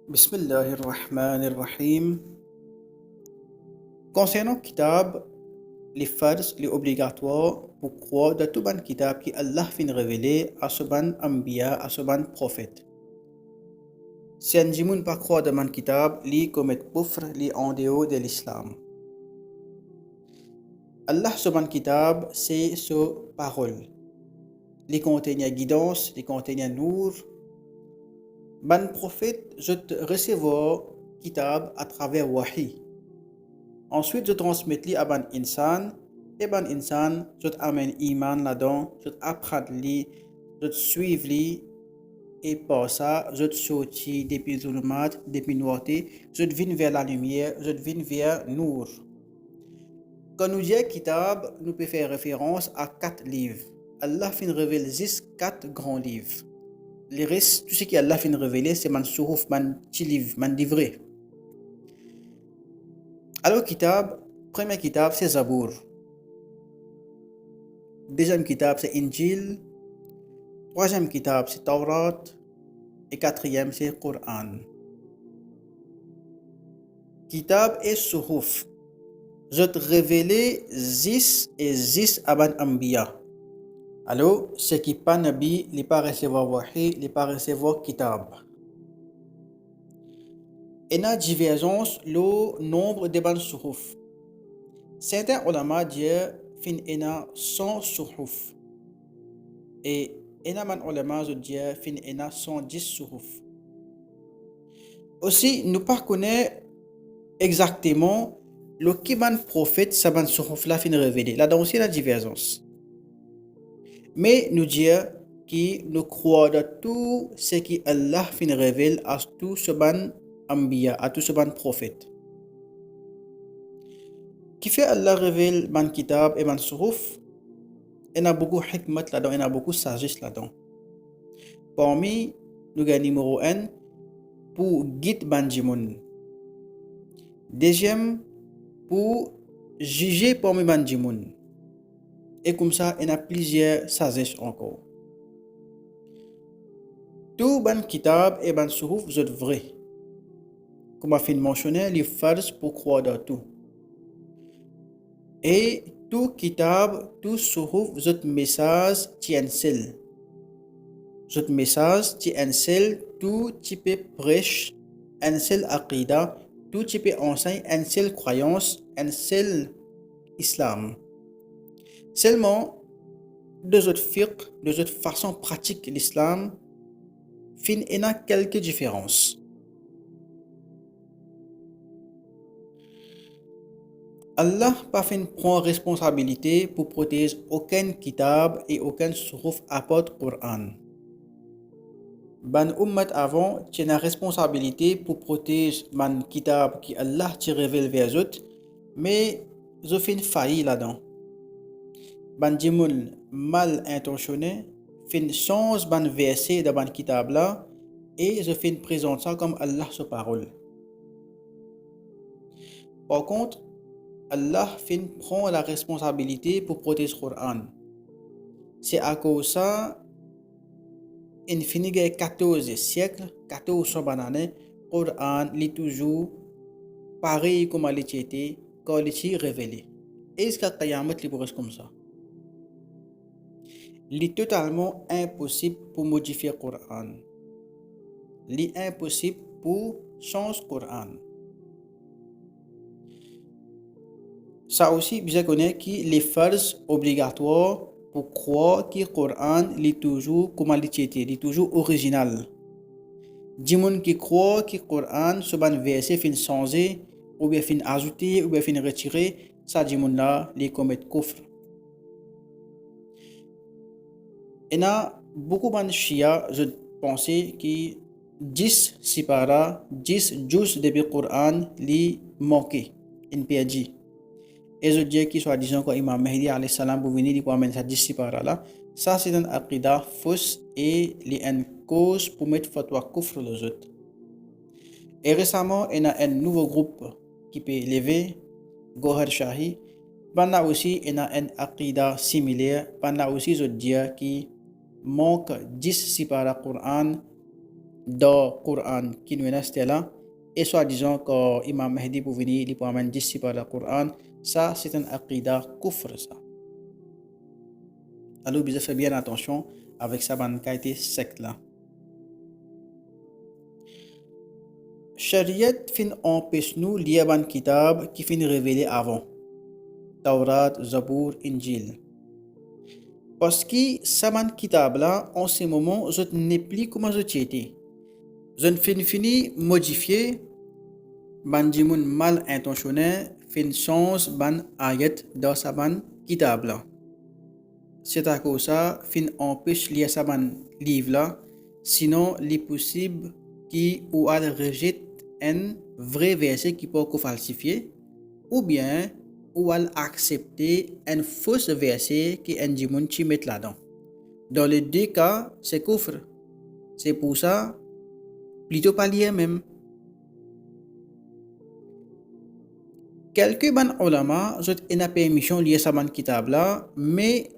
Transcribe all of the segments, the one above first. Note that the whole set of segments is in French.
Bismillahirrahmanirrahim. Concernant kitab, les fards, les obligatoires, pour croire de tout ban kitab qui Allah fin révélé à ce ban ambiya, à ce ban prophète. Si un jimoun pas croire de ban kitab, li commet kufr, li en dehors de l'islam. Allah ce ban kitab, c'est sa parole. Li contient guidance, li contient nour. Ban prophète, je te recevoir kitab à travers wahi. Ensuite, je transmets li à ban insan, et ban insan, je t'amène iman là-dedans, je t'apprends li, je te suive li, et par ça, je te sortis depuis zulumat, depuis noirté, je te viens vers la lumière, je te viens vers nour. Quand nous disons kitab, nous pouvons faire référence à 4 livres. Allah fin révèle juste 4 grands livres. Les restes, tout ce qu'Allah fin révéler, c'est man souhouf, man petit livre, man livret. Alors, kitab, premier kitab, c'est Zabour. Deuxième kitab, c'est Injil. Troisième kitab, c'est Taurat. Et quatrième, c'est Coran. Kitab et Suhuf. Je te révélé 10 et 10 aban Ambiya. Alors, ce qui pas Nabi, il pas recevoir wahi, il pas recevoir kitab. Il y a divergence le nombre de ban Suhuf. Certains ulama disent fin ena 100 suhuf et ena man ulama disent fin ena 110 suhuf. Aussi nous pas connaît exactement le kiban prophète saban suhuf la fin révélé. Là donc aussi la divergence. Mais nous disons que nous croyons de tout ce qui Allah fin révèle à tout ce ban ambiya, à tout ce ban prophète. Qui fait Allah révèle ban kitab et ban suhuf, il y a beaucoup de hikmat là-dedans, il y a beaucoup de sagesse là-dedans. Parmi nous gagnons numéro 1 pour guider ban jimoun. Deuxième, pour juger parmi ban jimoun. Et comme ça, il y a plusieurs sagesses encore. Tout ban kitab et ban suhuf, vous êtes vrai. Comme a fait mentionné, les fards pour croire dans tout. Et tout kitab, tout suhuf, vous êtes message tient seul. Votre message qui est un seul, tout type prêche, un seul aqida, tout type enseigne, une seule croyance, un seul islam. Seulement, deux autres fiqh, deux autres façons pratiques de l'islam, fin il y a quelques différences. Allah pas fin prend responsabilité pour protéger aucun kitab et aucun suruf à part Coran. Ban ummat avant, tu as la responsabilité pour protéger man kitab qui Allah te révèle vers eux, mais je fais une faillite là-dedans. Ban djimoun mal intentionné, fin change ban verset de ban kitab là, et je fais une présente ça comme Allah sa parole. Par contre, Allah fin prend la responsabilité pour protéger le Coran. C'est à cause de ça, in fini 14 siècles, 1400 années, le Coran est toujours pareil comme il était quand il était révélé. Et ce qu'il y a comme ça. Il est totalement impossible pour modifier le Coran. Il est impossible pour changer le Coran. Ça aussi, bien connaît que les fards obligatoires pour croire que le Coran est toujours comme il était, il est toujours original. Des gens qui croient que le Coran, ce verset fin changer, ou bien fin ajouter, ou bien fin retirer, ça des gens là, les commettent kufr. Il y a beaucoup de Shia, je pensais que 10 sipara, 10 juz de Coran, les manquent, in perdu. Et je dis que soit disant que Imam Mahdi alayhi salam pour venir pour amener ça 10 sipara là, ça c'est une aqida fausse et une cause pour mettre fatwa kufr les autres. Et récemment, il y a un nouveau groupe qui peut lever, Gohar Shahi. Pendant aussi, il y a une aqida similaire. Pendant aussi, je dis qu'il manque 10 sipara Coran, dans le Coran qui nous est là, et soi-disant que Imam Mahdi pour venir, il peut amener disciple le Coran, ça c'est un aqida kufr ça. Alors, vous faites bien attention avec sa qualité secte là. Shariat fin empêche nous lire ban kitab qui fin révélé avant. Taurat, Zabour, Injil. Parce que ça ban kitab là, en ce moment, je n'ai plus comment je étais. Je ne fini modifier ban dimoun mal intentionné, fin change ban ayat dans sa ban kitab là. C'est à cause ça, fin empêche lire sa ban livre là, sinon il est possible qui ou elle rejette un vrai verset qui peut falsifier, ou bien ou elle accepter un faux verset qui un dimoun qui met là-dedans. Dans les deux cas, c'est kufr. C'est pour ça, plutôt pas lire même. Quelques ban ulama, ont une permission de lire sa ban kitab là, mais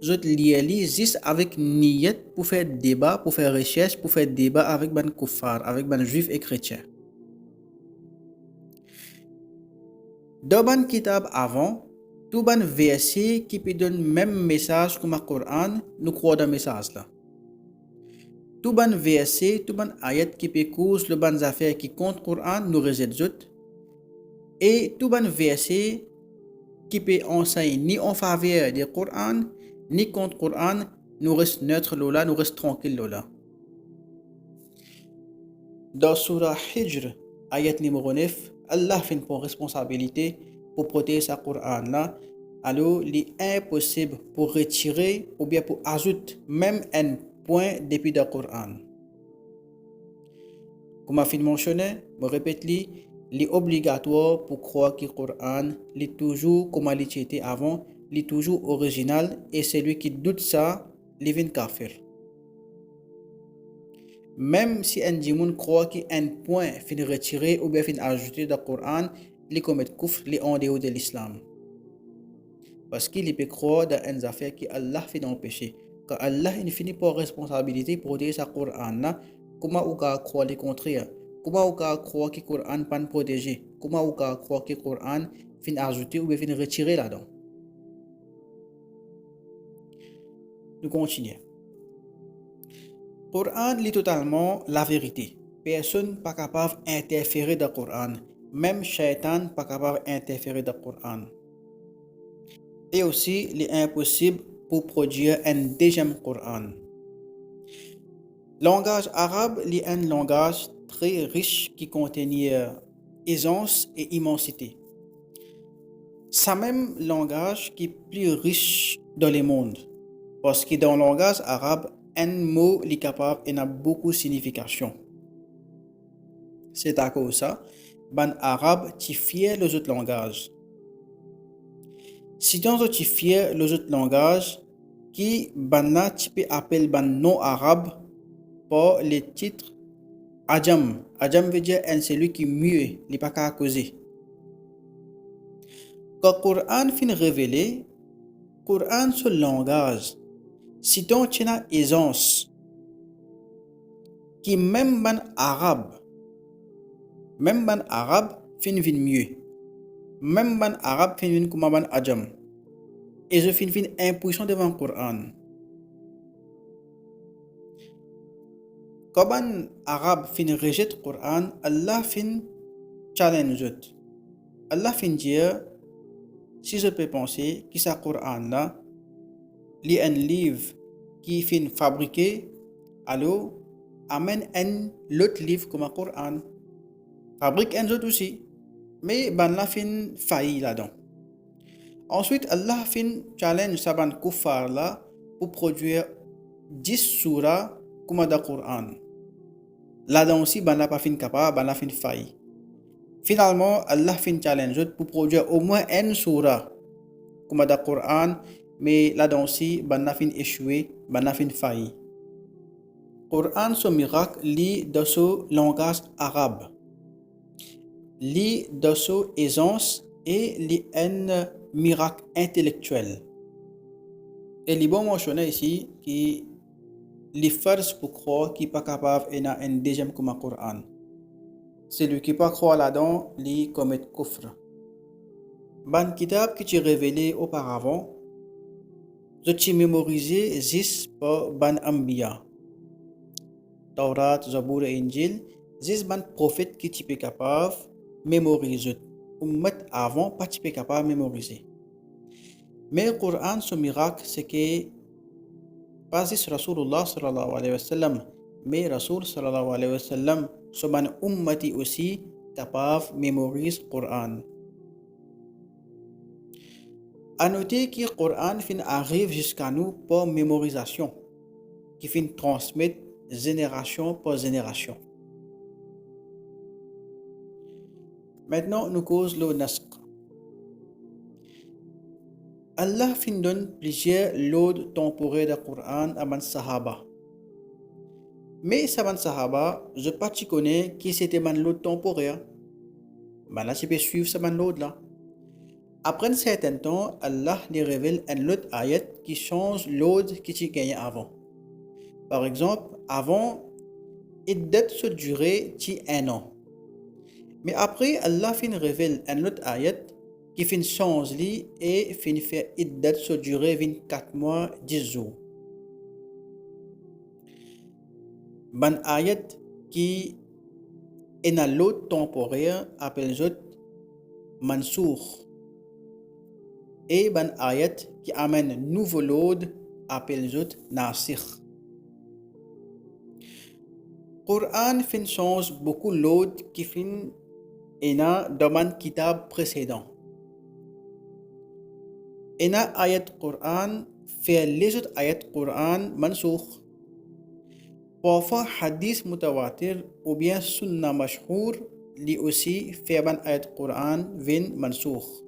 je lis juste avec niyat pour faire débat, pour faire recherche, pour faire débat avec ban kuffar, avec ban juifs et chrétiens. Dans ban kitab avant, tout ban verset qui peut donner même message comme le Coran, nous croyons dans message là. Tout ban verset, tout ban ayat qui peut cause le ban affaires qui contre Coran, nous rejette. Et tout ban verset qui peut enseigner ni en faveur du Coran, ni contre Coran, nous reste neutre là, nous reste tranquille là. Dans Surah Hijr, ayat numéro 9, Allah fait une responsabilité pour protéger sa Coran là. Alors, il est impossible pour retirer ou bien pour ajouter même un point depuis le Coran. Comme je mentionné, je répète, il est obligatoire pour croire que le Coran est toujours comme il était avant, il est toujours original et celui qui doute ça, il est kafir. Même si un djimoun croit qu'un point fin retiré ou bien fin ajouté dans le Coran, il commet kufr, il est en dehors de l'islam. Parce qu'il peut croire dans une affaire que Allah fait empêcher. Quand Allah il finit par responsabilité pour protéger sa Coran, comment on peut croire le contraire? Comment on peut croire que le Coran n'est pas protégé? Comment on peut croire que le Coran fin ajouté ou bien fin retiré là-dedans? Nous continuons. Le Coran lit totalement la vérité. Personne n'est pas capable d'interférer dans le Coran. Même Shaitan n'est pas capable d'interférer dans le Coran. Et aussi, il est impossible pour produire un deuxième Coran. Le langage arabe est un langage très riche qui contient aisance et immensité. C'est même le langage qui est plus riche dans le monde. Parce que dans le langage arabe, un mot est capable et a beaucoup de signification. C'est à cause de ça, ban arabe tu fier les autres langages. Si dans tu fier les autres langages, qui banna tu peux appeler ban non arabe par les titres Ajam. Ajam veut dire un celui qui mieux, il n'est pas qu'à causer. Quand le Coran fin révélé, Coran sur le langage, si tu as aisance, qui même ban arabe fin mieux. Même ban arabe fin comme ban Ajam. Et je fin impuissant devant le Coran. Quand ban arabe fin rejette le Coran, Allah fin challenge. Allah fin dire, si je peux penser que ce Coran là, est un livre qui fin fabriqué, alors amène un autre livre comme le Coran. Fabrique un autre aussi. Mais ban la fin failli là-dedans. Ensuite, Allah fin challenge sa ban kuffar là pour produire 10 surahs comme dans le Coran. Là-dedans aussi, ban la pas fin capable, ban la fin failli. Finalement, Allah fin challenge pour produire au moins une surah comme dans le Coran, mais là-dedans aussi, ban la fin échoué, ban la fin failli. Coran, ce miracle, lit dans ce langage arabe. Lit dans ce aisance et lit un miracle intellectuel. Et il est bon mentionner ici que les fards pour croire qui pas capable et n'a un deuxième comme le Coran. Celui qui pas croire là-dedans, lui commet kufr. Ban kitab qui tu révélé auparavant, je t'ai mémorisé zis par ban ambiya. Taurat, Zabour et Injil, zis ban prophète qui tu peux capable mémoriser. Ummat avant pas tu peux capable mémoriser. Mais le Coran, ce miracle, c'est que pas juste Rasulullah sallallahu alayhi wa sallam, mais Rasul sallallahu alayhi wa sallam, ce ban ummati aussi capable mémoriser le Coran. À noter que le Coran arrive jusqu'à nous par mémorisation, qui transmet génération par génération. Maintenant, nous cause le nasq. Allah donne plusieurs lots temporaires du Coran à man sahaba. Mais ces sahaba, je ne sais pas si tu connais qui c'était man lot temporaire. Là, tu peux suivre ce man lot là. Après un certain temps, Allah lui révèle un lot ayat qui change l'autre qui tu gagnais avant. Par exemple, avant, iddat se durait 1 an. Mais après, Allah révèle un autre ayat qui change li et fait iddat se durer 24 mois 10 jours. Ban ayat qui est dans l'autre temporaire appelle jot mansour. Et ban ayat qui amène nouveau lot appelle jot nasir. Coran change beaucoup l'autre qui dans le kitab précédent. Et na ayat Coran fait les autres ayat Coran mansoukh. Parfois hadith mutawatir ou bien sunna mashhour li aussi fait ban ayat Coran vin mansoukh.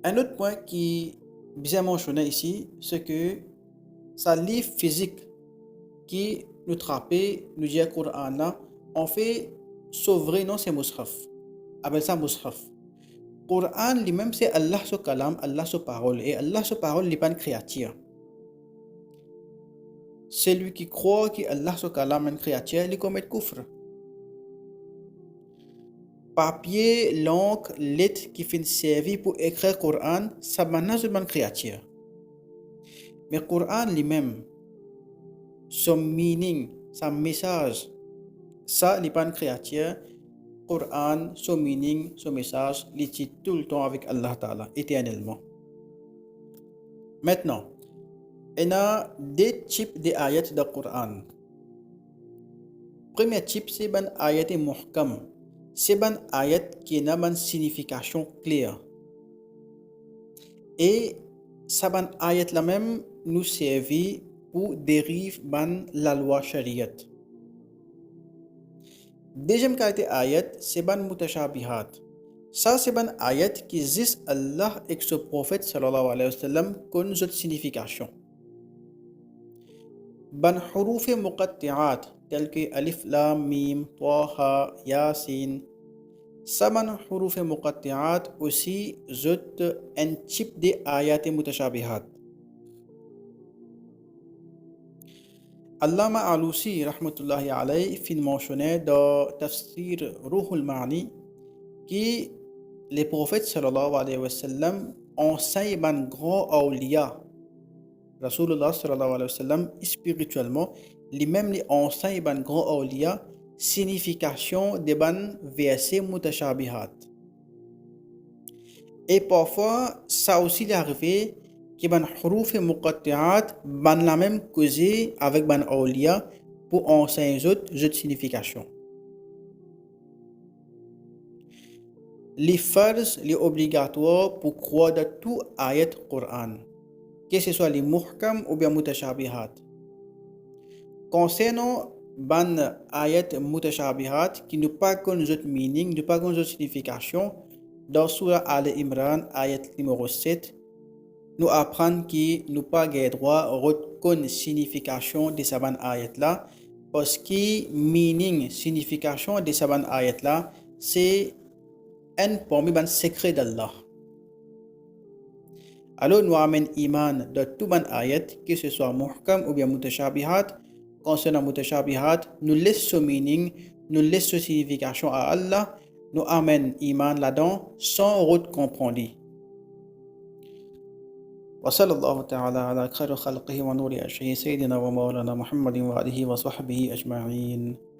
Un autre point qui est bien mentionné ici, c'est que sa livre physique qui nous trappe, nous dit Coran là, on fait sauver non c'est mushaf. Appelle ça mushaf. Coran lui-même c'est Allah ce kalam, Allah ce parole et Allah ce parole n'est pas une créature. Celui qui croit que Allah ce kalam est une créature, il commet kufr. Papier, l'encre, lettre qui fait servir pour écrire Coran, ça n'est pas une créature. Mais Coran lui-même, son meaning, son message, ça n'est pas une créature. Coran, son meaning, son message, il est tout le temps avec Allah Ta'ala, éternellement. Maintenant, il y a deux types d'ayats dans le Coran. Premier type, c'est une ayat muhkam. C'est une ayat qui a une signification claire. Et cette ayat là même nous servit pour dériver la loi shariat. Deuxième qualité ayat, c'est ban mutashabihat. Ça, c'est ban ayat qui existe Allah et son prophète sallallahu alayhi wa sallam comme une signification. Ban huruf muqatti'at, tels que alif, lam, mim, taha, yasin. Ça, ban huruf muqatti'at aussi, c'est un type d'ayat mutashabihat. Allama Alusi, rahmatullahi alayhi, fin mentionné dans Tafsir Ruhul Ma'ani que les prophètes sallallahu alayhi wa sallam enseignent un grand awliya. Rasulullah sallallahu alayhi wa sallam, spirituellement, lui-même enseigne un grand awliya signification de ban versets mutashabihat. Et parfois, ça aussi est arrivé que ban huruf muqatti'at ban la même cause avec ban awliya pour enseigner autres significations. Les farz, les obligatoires pour croire dans tout ayat Coran, que ce soit les muhkam ou bien mutashabihat. Concernant ban ayat mutashabihat qui n'ont pas qu'un autre meaning, n'ont pas qu'un autre signification, dans Surah Al-Imran, ayat numéro 7, nous apprenons que nous pas le droit de reconnaître la signification de cette ayat là, parce que meaning, signification de cette ayat là, c'est un parmi les secrets d'Allah. Alors nous amène iman de tout ban ayat, que ce soit muhkam ou bien mutashabihat. Concernant mutashabihat, nous laissons meaning, nous laissons signification à Allah, nous amène iman là-dedans sans route comprendre. وصلى الله تعالى على خير خلقه ونور أرشه سيدنا ومولانا محمد وآله وصحبه أجمعين.